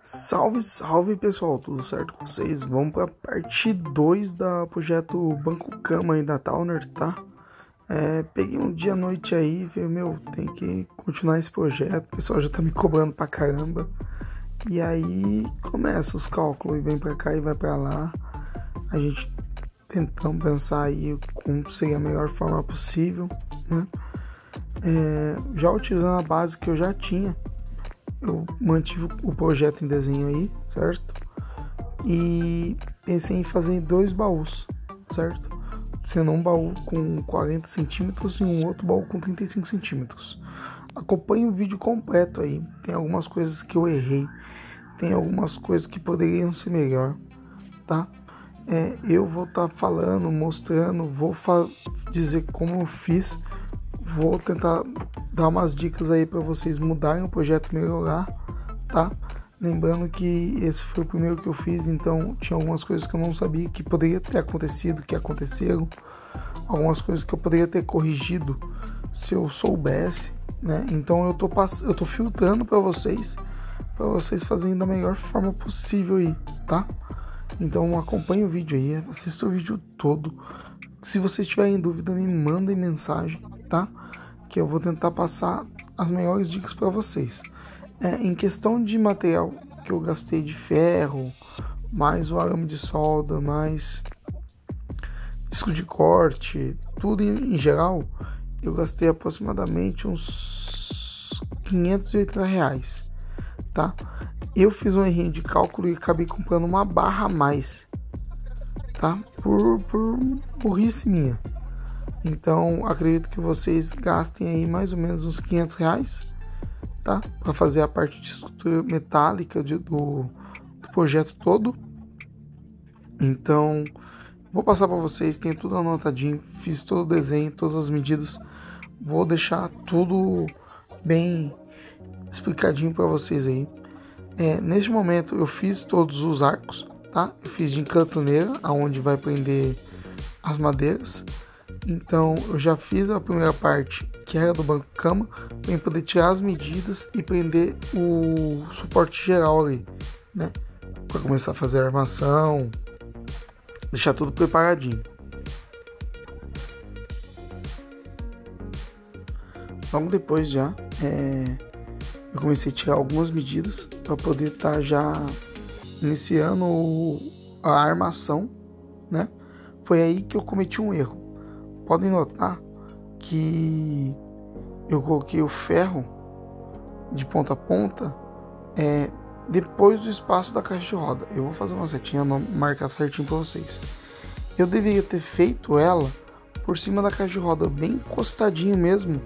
Salve, salve pessoal, tudo certo com vocês? Vamos para a parte 2 da projeto Banco Cama aí da Towner, tá? Peguei um dia à noite aí e falei, tem que continuar esse projeto, o pessoal já tá me cobrando pra caramba. E aí começa os cálculos, e vem pra cá e vai pra lá. A gente tentando pensar aí como seria a melhor forma possível, né? Já utilizando a base que eu já tinha, eu mantive o projeto em desenho aí, certo? E pensei em fazer 2 baús, certo? Sendo um baú com 40 centímetros e um outro baú com 35 centímetros. Acompanhe o vídeo completo aí. Tem algumas coisas que eu errei, tem algumas coisas que poderiam ser melhor, tá? Eu vou estar falando, mostrando, vou dizer como eu fiz. Vou tentar dar umas dicas aí para vocês mudarem o projeto e melhorar, tá? Lembrando que esse foi o primeiro que eu fiz, então tinha algumas coisas que eu não sabia que poderia ter acontecido, que aconteceram. Algumas coisas que eu poderia ter corrigido se eu soubesse, né? Então eu tô filtrando para vocês fazerem da melhor forma possível aí, tá? Então acompanhe o vídeo aí, assista o vídeo todo. Se vocês tiverem dúvida, me mandem mensagem, tá? Que eu vou tentar passar as melhores dicas para vocês. Em questão de material que eu gastei de ferro, mais o arame de solda, mais disco de corte, tudo em geral, eu gastei aproximadamente uns R$580, tá? Eu fiz um errinho de cálculo e acabei comprando uma barra a mais, tá? Por burrice minha. Então acredito que vocês gastem aí mais ou menos uns R$500, tá? Para fazer a parte de estrutura metálica do projeto todo. Então vou passar para vocês, tem tudo anotadinho, fiz todo o desenho, todas as medidas, vou deixar tudo bem explicadinho para vocês aí. Neste momento eu fiz todos os arcos, tá? Eu fiz de encantoneira, aonde vai prender as madeiras. Então eu já fiz a primeira parte, que era do banco cama, para poder tirar as medidas e prender o suporte geral ali, né? Para começar a fazer a armação, deixar tudo preparadinho. Logo depois já eu comecei a tirar algumas medidas para poder estar já iniciando a armação, né? Foi aí que eu cometi um erro. Podem notar que eu coloquei o ferro de ponta a ponta depois do espaço da caixa de roda. Eu vou fazer uma setinha, marcar certinho para vocês. Eu deveria ter feito ela por cima da caixa de roda, bem encostadinho mesmo,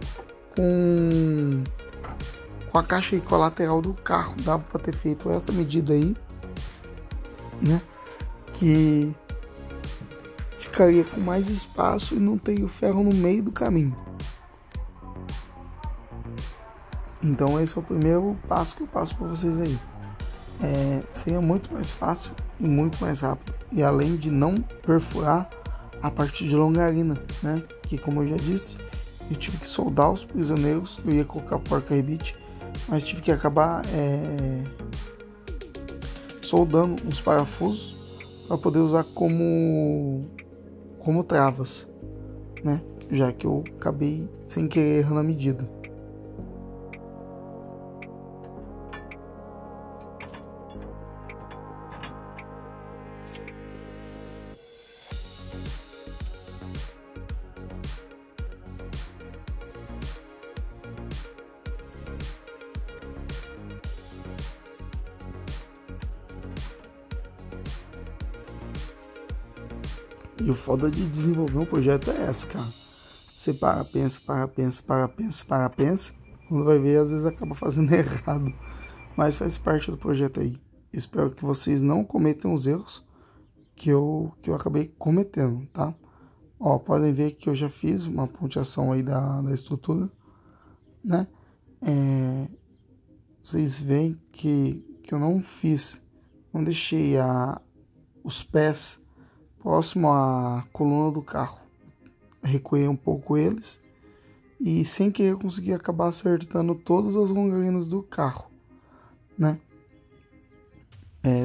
com a caixa e com a lateral do carro. Dava para ter feito essa medida aí, né? Que ficaria com mais espaço e não teria o ferro no meio do caminho. Então esse é o primeiro passo que eu passo para vocês aí. Seria muito mais fácil e muito mais rápido. E além de não perfurar a parte de longarina, né? Que como eu já disse, eu tive que soldar os prisioneiros. Eu ia colocar porca-rebite, mas tive que acabar soldando uns parafusos para poder usar como travas, né? Já que eu acabei sem querer errando a medida. E o foda de desenvolver um projeto é essa, cara. Você pensa. Quando vai ver, às vezes acaba fazendo errado. Mas faz parte do projeto aí. Espero que vocês não cometam os erros que eu acabei cometendo, tá? Ó, podem ver que eu já fiz uma ponteação aí da estrutura, né? Vocês veem que eu não deixei os pés próximo à coluna do carro. Recuei um pouco eles e sem querer eu consegui acabar acertando todas as longarinas do carro, né?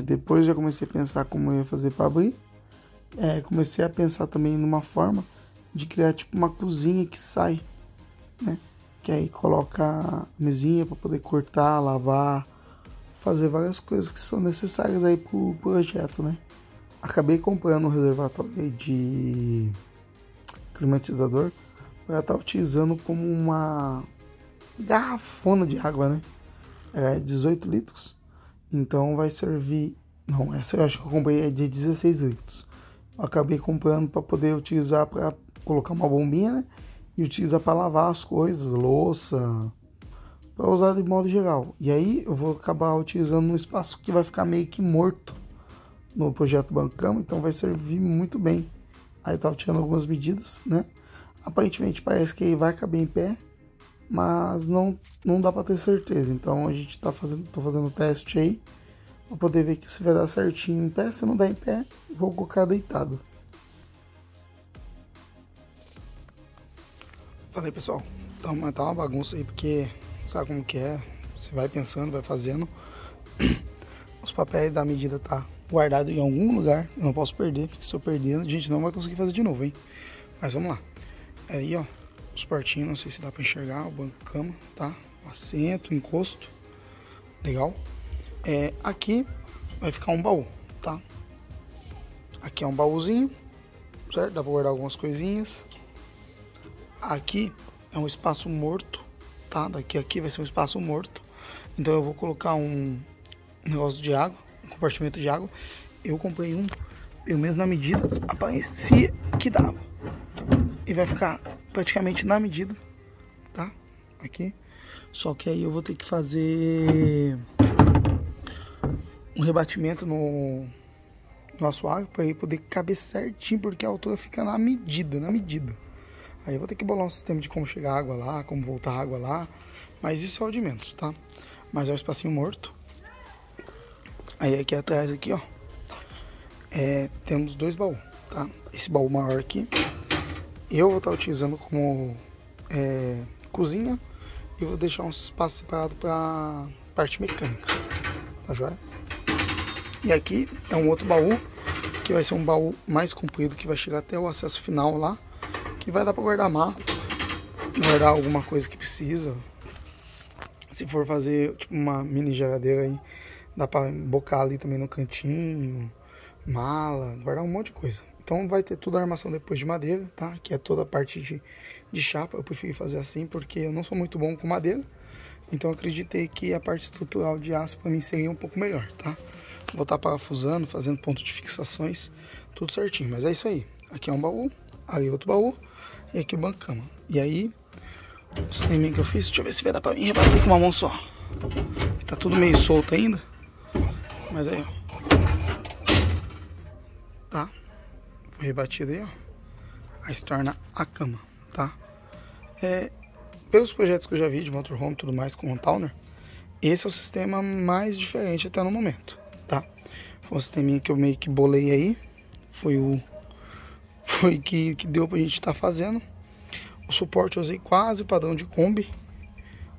Depois já comecei a pensar como eu ia fazer para abrir. Comecei a pensar também numa forma de criar tipo uma cozinha que sai, né? Que aí coloca a mesinha para poder cortar, lavar, fazer várias coisas que são necessárias aí pro projeto, né? Acabei comprando um reservatório aí de climatizador para estar utilizando como uma garrafona de água, né? É 18 litros, então vai servir. Não, essa eu acho que eu comprei é de 16 litros. Eu acabei comprando para poder utilizar para colocar uma bombinha, né? E utilizar para lavar as coisas, louça, para usar de modo geral. E aí eu vou acabar utilizando um espaço que vai ficar meio que morto no projeto Banco Cama, então vai servir muito bem. Aí eu tava tirando algumas medidas, né? Aparentemente parece que vai caber em pé, mas não dá para ter certeza. Então a gente tô fazendo o teste aí para poder ver que se vai dar certinho em pé. Se não der em pé, vou colocar deitado. Falei, pessoal, tá uma bagunça aí, porque sabe como que é, você vai pensando, vai fazendo, os papéis da medida tá guardado em algum lugar, eu não posso perder, porque se eu perder, a gente não vai conseguir fazer de novo, hein? Mas vamos lá. Aí, ó, os portinhos, não sei se dá pra enxergar, o banco cama, tá? Assento, encosto, legal. Aqui vai ficar um baú, tá? Aqui é um baúzinho, certo? Dá pra guardar algumas coisinhas. Aqui é um espaço morto, tá? Daqui a aqui vai ser um espaço morto. Então eu vou colocar um negócio de água, um compartimento de água. Eu comprei um, pelo menos na medida, aparecia que dava. E vai ficar praticamente na medida, tá? Aqui. Só que aí eu vou ter que fazer um rebatimento no assoalho para ele poder caber certinho, porque a altura fica na medida, Aí eu vou ter que bolar um sistema de como chegar água lá, como voltar água lá, mas isso é o de menos, tá? Mas é um espacinho morto. Aí aqui atrás, aqui, ó, temos 2 baús, tá? Esse baú maior aqui, eu vou estar utilizando como cozinha e vou deixar um espaço separado para parte mecânica, tá joia? E aqui é um outro baú, que vai ser um baú mais comprido, que vai chegar até o acesso final lá, que vai dar para guardar mala, guardar alguma coisa que precisa. Se for fazer tipo uma mini geladeira aí, dá para bocar ali também no cantinho, mala, guardar um monte de coisa. Então vai ter toda a armação depois de madeira, tá? Que é toda a parte de chapa. Eu preferi fazer assim porque eu não sou muito bom com madeira. Então eu acreditei que a parte estrutural de aço para mim seria um pouco melhor, tá? Vou estar parafusando, fazendo ponto de fixações, tudo certinho. Mas é isso aí. Aqui é um baú, ali outro baú e aqui o banco cama. E aí, o sisteminha que eu fiz, deixa eu ver se vai dar pra mim rebater com uma mão só. Tá tudo meio solto ainda. Mas aí, ó. Tá? Foi rebatido aí, ó. Aí se torna a cama, tá? Pelos projetos que eu já vi de motorhome e tudo mais com o Towner, esse é o sistema mais diferente até no momento, tá? Foi um sisteminha que eu meio que bolei aí. Foi que deu pra gente estar fazendo. O suporte eu usei quase o padrão de Kombi,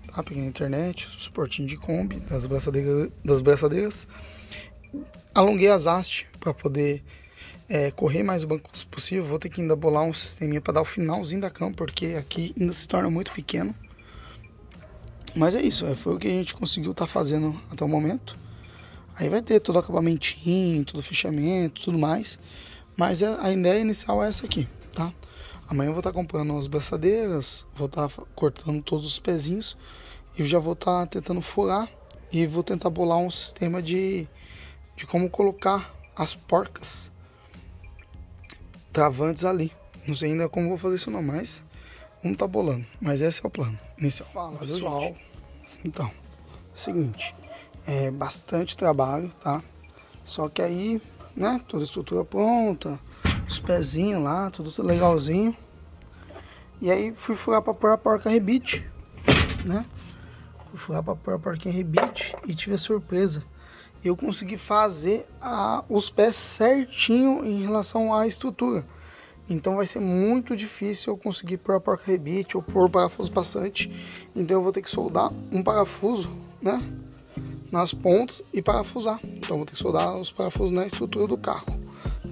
tá? Peguei na internet, suportinho de Kombi, das braçadeiras. Alonguei as hastes para poder correr mais o banco possível. Vou ter que ainda bolar um sisteminha para dar o finalzinho da cama, porque aqui ainda se torna muito pequeno. Mas é isso, foi o que a gente conseguiu estar fazendo até o momento. Aí vai ter todo o acabamentinho, todo o fechamento, tudo mais. Mas a ideia inicial é essa aqui, tá? Amanhã eu vou estar comprando as braçadeiras, vou estar cortando todos os pezinhos. E eu já vou estar tentando furar e vou tentar bolar um sistema de como colocar as porcas travantes ali. Não sei ainda como vou fazer isso não, mas vamos estar bolando. Mas esse é o plano inicial. Fala, pessoal. Então, seguinte, é bastante trabalho, tá? Só que aí, né, toda a estrutura pronta, os pezinhos lá, tudo legalzinho. E aí fui furar pra pôr a porca rebite, né? Fui furar pra pôr a porquinha rebite e tive a surpresa. Eu consegui fazer os pés certinho em relação à estrutura. Então vai ser muito difícil eu conseguir pôr a porca rebite ou pôr parafuso passante. Então eu vou ter que soldar um parafuso, né? nas pontas e parafusar. Então vou ter que soldar os parafusos na estrutura do carro,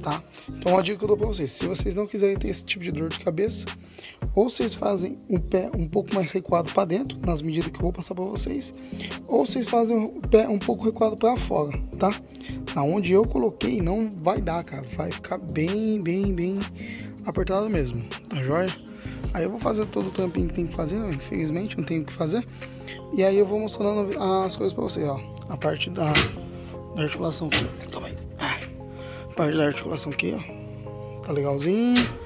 tá? Então a dica que eu dou para vocês, se vocês não quiserem ter esse tipo de dor de cabeça, ou vocês fazem o pé um pouco mais recuado para dentro, nas medidas que eu vou passar para vocês, ou vocês fazem o pé um pouco recuado para fora, tá? Aonde eu coloquei não vai dar, cara, vai ficar bem apertado mesmo, tá joia? Aí eu vou fazer todo o tampinho que tem que fazer, infelizmente não tenho o que fazer, e aí eu vou mostrando as coisas para vocês, ó, a parte da articulação aqui, a parte da articulação aqui, ó, tá legalzinho.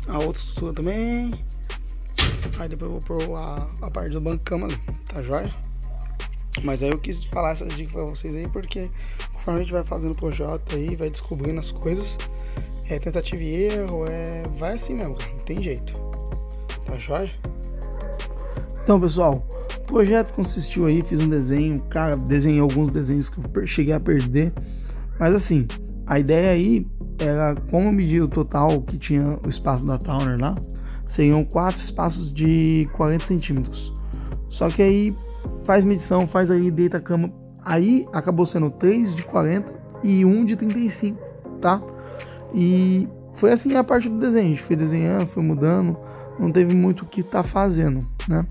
A outra estrutura também. Aí depois eu vou pôr a parte do banco cama ali, tá joia? Mas aí eu quis falar essas dicas pra vocês aí, porque conforme a gente vai fazendo o projeto aí, vai descobrindo as coisas, é tentativa e erro, vai assim mesmo, cara, não tem jeito, tá joia? Então pessoal, o projeto consistiu aí, fiz um desenho, cara, desenhei alguns desenhos que eu cheguei a perder, mas assim, a ideia aí era, como eu medi o total que tinha o espaço da Towner lá, seriam 4 espaços de 40 centímetros. Só que aí faz medição, faz ali, deita a cama. Aí acabou sendo 3 de 40 e 1 de 35, tá? E foi assim a parte do desenho. A gente foi desenhando, foi mudando, não teve muito o que tá fazendo, né?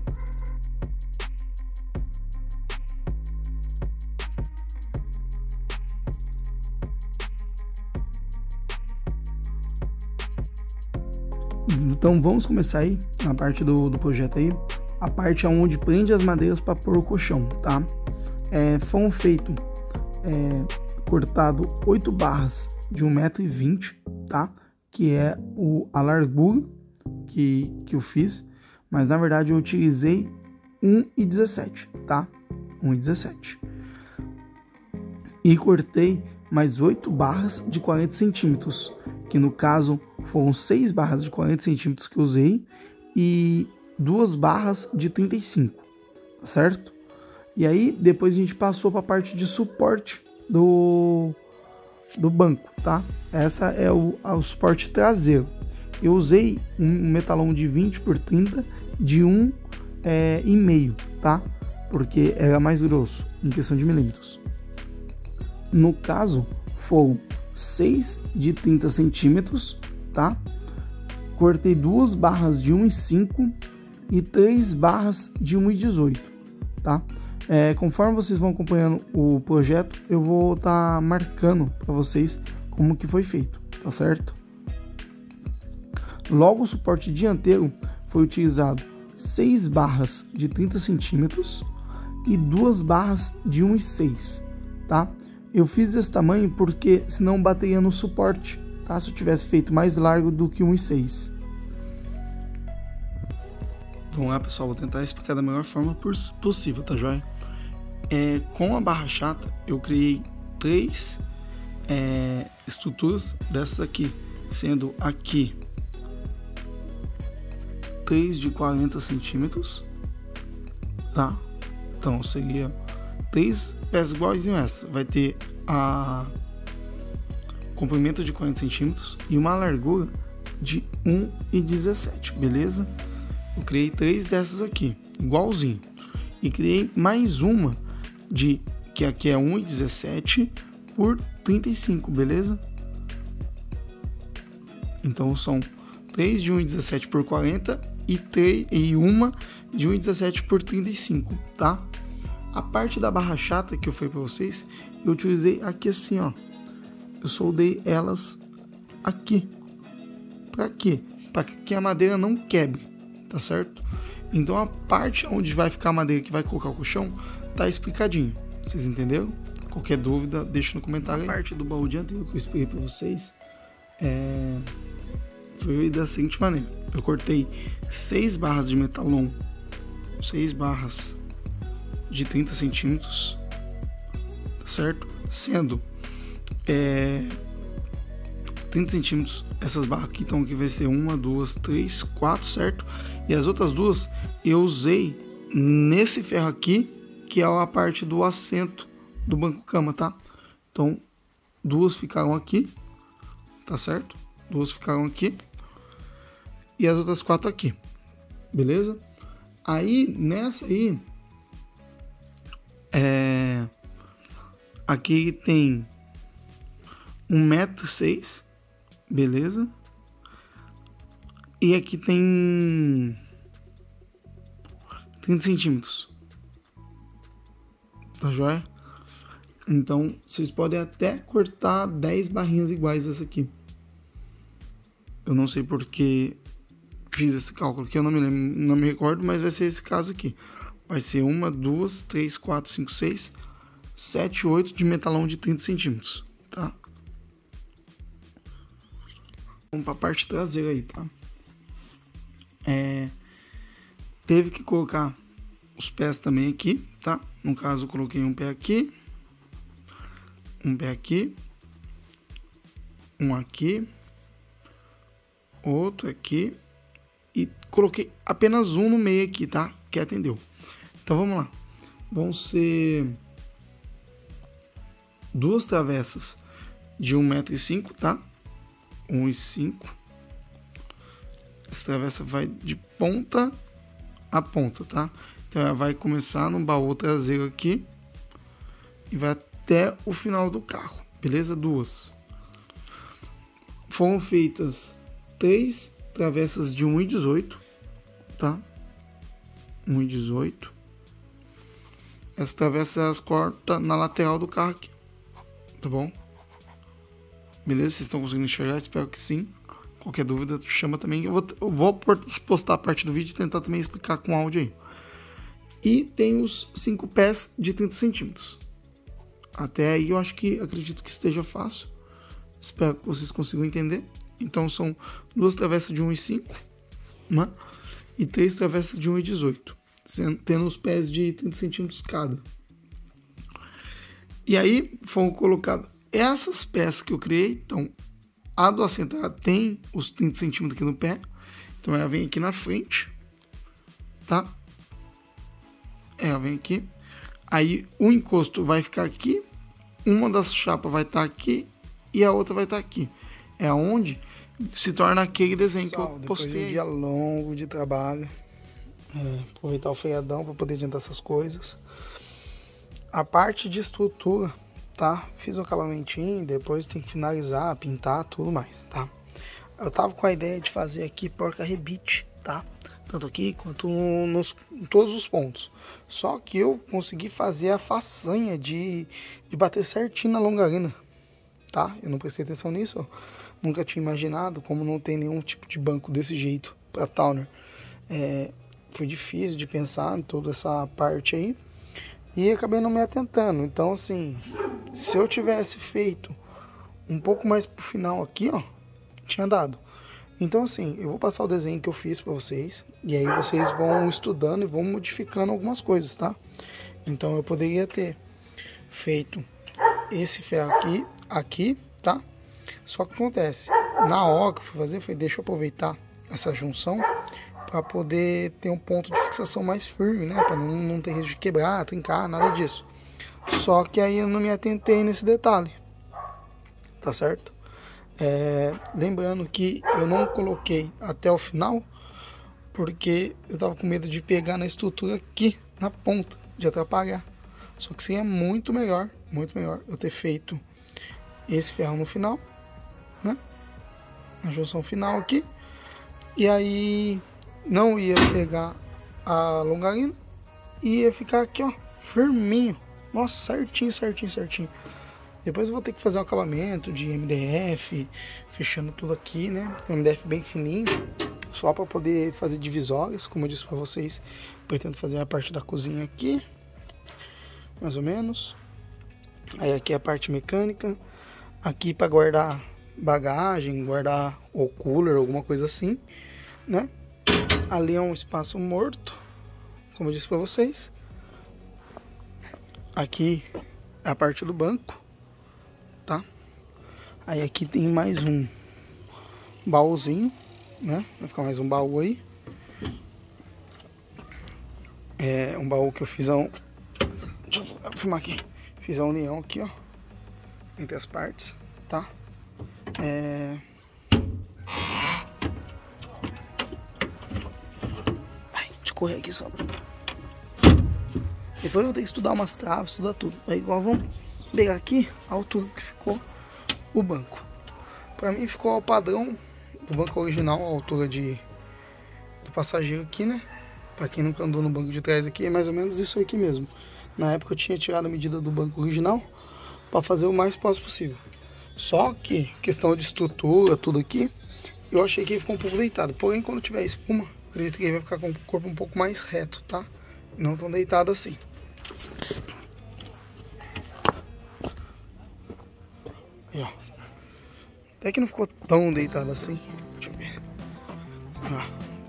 Então vamos começar aí na parte do projeto aí, a parte onde prende as madeiras para pôr o colchão, tá? Foram feitos cortado 8 barras de 1,20 m, tá? Que é a largura que eu fiz, mas na verdade eu utilizei 1,17, tá? 1,17. E cortei mais 8 barras de 40 centímetros, que no caso foram 6 barras de 40 centímetros que eu usei e 2 barras de 35, tá certo? E aí depois a gente passou para a parte de suporte do banco, tá? Essa é o suporte traseiro. Eu usei um metalão de 20 por 30 de 1,5, tá? Porque era mais grosso em questão de milímetros. No caso foram 6 de 30 centímetros, tá? Cortei 2 barras de 1,5 e 3 barras de 1,18, tá? Conforme vocês vão acompanhando o projeto, eu vou estar marcando para vocês como que foi feito, tá certo? Logo, o suporte dianteiro foi utilizado 6 barras de 30 centímetros e 2 barras de 1,6, tá? Eu fiz desse tamanho porque senão bateria no suporte, tá? Se eu tivesse feito mais largo do que 1,6. Vamos lá, pessoal, vou tentar explicar da melhor forma possível, tá joia? Com a barra chata, eu criei 3 estruturas dessas aqui, sendo aqui 3 de 40 centímetros, tá? Então seria 3 peças iguais a essa. Vai ter comprimento de 40 centímetros e uma largura de 1,17, beleza? Eu criei 3 dessas aqui, igualzinho. E criei mais uma que aqui é 1,17 por 35, beleza? Então são 3 de 1,17 por 40 e uma de 1,17 por 35, tá? A parte da barra chata que eu falei para vocês, eu utilizei aqui assim, ó. Eu soldei elas aqui. Para quê? Para que a madeira não quebre, tá certo? Então a parte onde vai ficar a madeira que vai colocar o colchão tá explicadinho. Vocês entenderam? Qualquer dúvida, deixa no comentário aí. A parte do baú dianteiro que eu expliquei para vocês foi da seguinte maneira. Eu cortei 6 barras de metalon, 6 barras de 30 centímetros, tá certo? Sendo 30 centímetros essas barras aqui, então aqui vai ser 1, 2, 3, 4, certo? E as outras duas eu usei nesse ferro aqui, que é a parte do assento do banco cama, tá? Então 2 ficaram aqui, tá certo? 2 ficaram aqui e as outras 4 aqui, beleza? Aí nessa aí Aqui tem 1,6 m, beleza? E aqui tem 30 centímetros, tá joia? Então, vocês podem até cortar 10 barrinhas iguais dessa aqui. Eu não sei porque fiz esse cálculo aqui, eu não me lembro, não me recordo, mas vai ser esse caso aqui. Vai ser 1, 2, 3, 4, 5, 6, 7, 8 de metalão de 30 centímetros, tá? Vamos para a parte traseira aí, tá? Teve que colocar os pés também aqui, tá? No caso, eu coloquei um pé aqui, um pé aqui, um aqui, outro aqui, e coloquei apenas um no meio aqui, tá? Que atendeu. Então vamos lá. Vão ser 2 travessas de 1,5 m, tá? 1,5 m. Essa travessa vai de ponta a ponta, tá? Então ela vai começar no baú traseiro aqui e vai até o final do carro, beleza? 2. Foram feitas 3 travessas de 1,18 m, tá? 1,18 m. Essa travessa elas cortam na lateral do carro aqui, tá bom? Beleza? Vocês estão conseguindo enxergar? Espero que sim. Qualquer dúvida, chama também. Eu vou postar a parte do vídeo e tentar também explicar com áudio aí. E tem os 5 pés de 30 centímetros. Até aí eu acredito que esteja fácil. Espero que vocês consigam entender. Então são 2 travessas de 1,5 m, né? E 3 travessas de 1,18 m, tendo os pés de 30 centímetros cada. E aí foram colocadas essas peças que eu criei. Então a do assento ela tem os 30 centímetros aqui no pé, então ela vem aqui na frente, tá? Ela vem aqui, aí o encosto vai ficar aqui, uma das chapas vai estar aqui e a outra vai estar aqui. É onde se torna aquele desenho, pessoal, que eu postei. Depois de um dia longo de trabalho, aproveitar o feriadão para poder adiantar essas coisas. A parte de estrutura, tá? Fiz um acabamentinho, depois tem que finalizar, pintar, tudo mais, tá? Eu tava com a ideia de fazer aqui porca-rebite, tá? Tanto aqui quanto em todos os pontos. Só que eu consegui fazer a façanha de bater certinho na longarina, tá? Eu não prestei atenção nisso, nunca tinha imaginado, como não tem nenhum tipo de banco desse jeito pra Towner. Foi difícil de pensar em toda essa parte aí. E acabei não me atentando. Então, assim, se eu tivesse feito um pouco mais pro final aqui, ó, tinha dado. Então, assim, eu vou passar o desenho que eu fiz pra vocês. E aí vocês vão estudando e vão modificando algumas coisas, tá? Então, eu poderia ter feito esse ferro aqui, tá? Só que acontece, na hora que eu fui fazer, eu falei, deixa eu aproveitar essa junção para poder ter um ponto de fixação mais firme, né? Para não ter risco de quebrar, trincar, nada disso. Só que aí eu não me atentei nesse detalhe, tá certo? Lembrando que eu não coloquei até o final, porque eu tava com medo de pegar na estrutura aqui, na ponta, de atrapalhar. Só que seria muito melhor eu ter feito esse ferro no final, né? Na junção final aqui. E aí não ia pegar a longarina e ia ficar aqui, ó, firminho. Nossa, certinho. Depois eu vou ter que fazer um acabamento de MDF, fechando tudo aqui, né? Um MDF bem fininho, só para poder fazer divisórias, como eu disse para vocês. Pretendo fazer a parte da cozinha aqui, mais ou menos. Aí aqui a parte mecânica, aqui para guardar bagagem, guardar o cooler, alguma coisa assim, né? Ali é um espaço morto, como eu disse para vocês. Aqui é a parte do banco, tá? Aí aqui tem mais um baúzinho, né? Vai ficar mais um baú aí. É um baú que eu fiz deixa eu filmar aqui. Fiz a união aqui, ó, entre as partes, tá? Deixa eu correr aqui só. Depois eu vou ter que estudar umas traves, estudar tudo. Aí igual vamos pegar aqui a altura que ficou o banco. Pra mim ficou ao padrão do banco original, a altura do passageiro aqui, né? Pra quem nunca andou no banco de trás aqui, é mais ou menos isso aqui mesmo. Na época eu tinha tirado a medida do banco original para fazer o mais próximo possível. Só que, questão de estrutura, tudo aqui, eu achei que ele ficou um pouco deitado. Porém, quando tiver espuma, acredito que ele vai ficar com o corpo um pouco mais reto, tá? Não tão deitado assim. Aí, ó. Até que não ficou tão deitado assim. Deixa eu ver.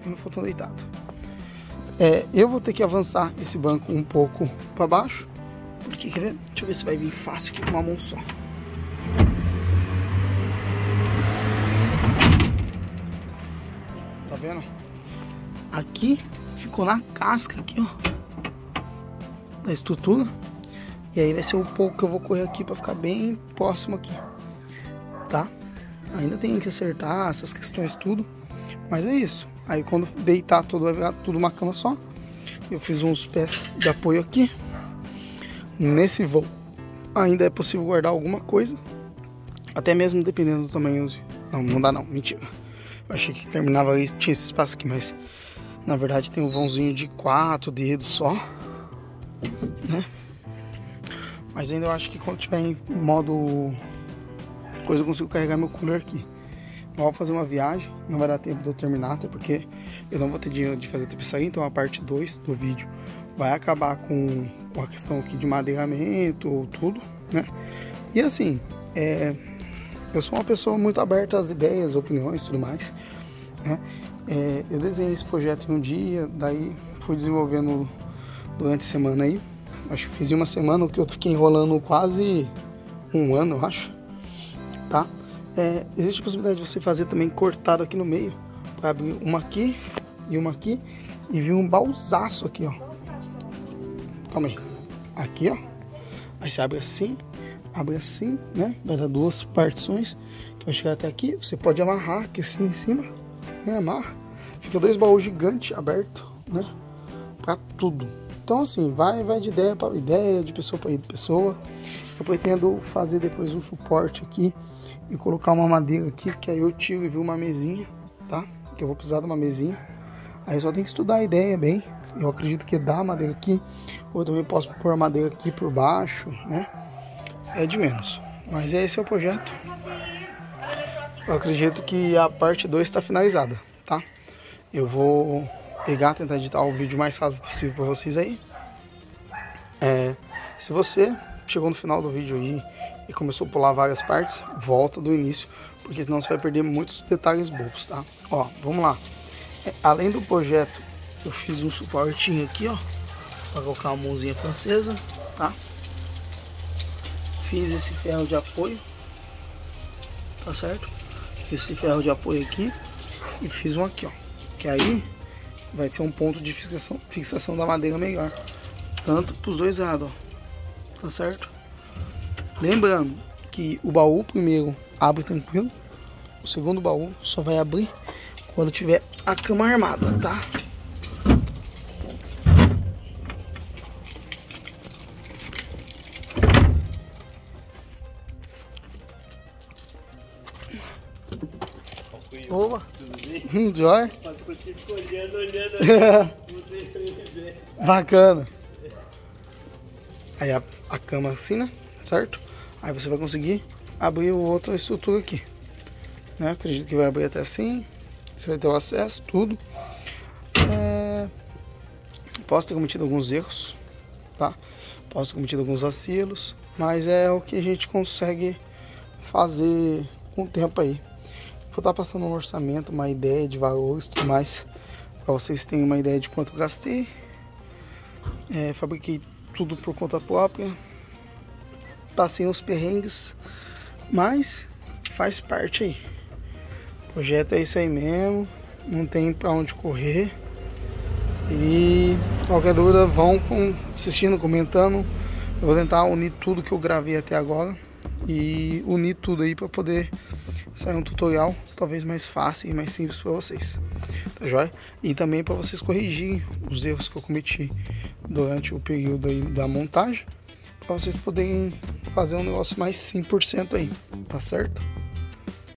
Não ficou tão deitado. Eu vou ter que avançar esse banco um pouco para baixo. Porque, quer ver? Deixa eu ver se vai vir fácil aqui com uma mão só. Tá vendo? Aqui ficou na casca aqui, ó, da estrutura. E aí vai ser o pouco que eu vou correr aqui para ficar bem próximo aqui, tá? Ainda tem que acertar essas questões tudo, mas é isso. Aí quando deitar tudo, vai virar tudo uma cama só. Eu fiz uns pés de apoio aqui. Nesse voo ainda é possível guardar alguma coisa, até mesmo dependendo do tamanho. Não dá não, mentira. Eu achei que terminava ali, tinha esse espaço aqui, mas na verdade tem um vãozinho de 4 dedos só, né? Mas ainda eu acho que quando tiver em modo coisa eu consigo carregar meu cooler aqui. Eu vou fazer uma viagem, não vai dar tempo de eu terminar, até porque eu não vou ter dinheiro de fazer tapeçaria, então a parte 2 do vídeo vai acabar com a questão aqui de madeiramento ou tudo, né? E assim, eu sou uma pessoa muito aberta às ideias, opiniões e tudo mais, né? Eu desenhei esse projeto em um dia, daí fui desenvolvendo durante a semana aí. Acho que fiz em uma semana, o que eu fiquei enrolando quase um ano, eu acho, tá? Existe a possibilidade de você fazer também cortado aqui no meio, para abrir uma aqui e vir um baúzaço aqui, ó. Calma aí. Aqui, ó. Aí você abre assim, né? Vai dar 2 partições que vai chegar até aqui. Você pode amarrar aqui assim em cima, né? Amarra. Fica 2 baús gigantes abertos, né? Pra tudo. Então assim, vai de ideia para ideia, de pessoa para pessoa. Eu pretendo fazer depois um suporte aqui e colocar uma madeira aqui, que aí eu tiro e vi uma mesinha, tá? Que eu vou precisar de uma mesinha. Aí eu só tenho que estudar a ideia bem. Eu acredito que dá madeira aqui, ou eu também posso pôr a madeira aqui por baixo, né? É de menos. Mas esse é o projeto. Eu acredito que a parte 2 está finalizada, tá? Eu vou tentar editar o vídeo o mais rápido possível para vocês aí. Se você chegou no final do vídeo aí e começou a pular várias partes, volta do início, porque senão você vai perder muitos detalhes bobos, tá? Ó, vamos lá. Além do projeto, eu fiz um suportinho aqui, ó, para colocar uma mãozinha francesa, tá? Fiz esse ferro de apoio, tá certo? Fiz esse ferro de apoio aqui e fiz um aqui, ó, que aí vai ser um ponto de fixação da madeira melhor, tanto para os dois lados, ó, tá certo? Lembrando que o baú primeiro abre tranquilo, o segundo baú só vai abrir quando tiver a cama armada, tá? Opa! Tudo bem? Jóia? Bacana! Aí a cama assim, né? Certo? Aí você vai conseguir abrir outra estrutura aqui, né? Acredito que vai abrir até assim. Você vai ter o acesso, tudo. Posso ter cometido alguns erros, tá? Posso ter cometido alguns vacilos, mas é o que a gente consegue fazer com o tempo aí. Vou estar passando um orçamento, uma ideia de valores e tudo mais, para vocês terem uma ideia de quanto eu gastei. Fabriquei tudo por conta própria, passei uns perrengues, mas faz parte aí. O projeto é isso aí mesmo, não tem pra onde correr. E qualquer dúvida, vão assistindo, comentando. Eu vou tentar unir tudo que eu gravei até agora e unir tudo aí para poder sair um tutorial talvez mais fácil e mais simples para vocês, tá joia? E também para vocês corrigirem os erros que eu cometi durante o período aí da montagem, pra vocês poderem fazer um negócio mais 100% aí, tá certo?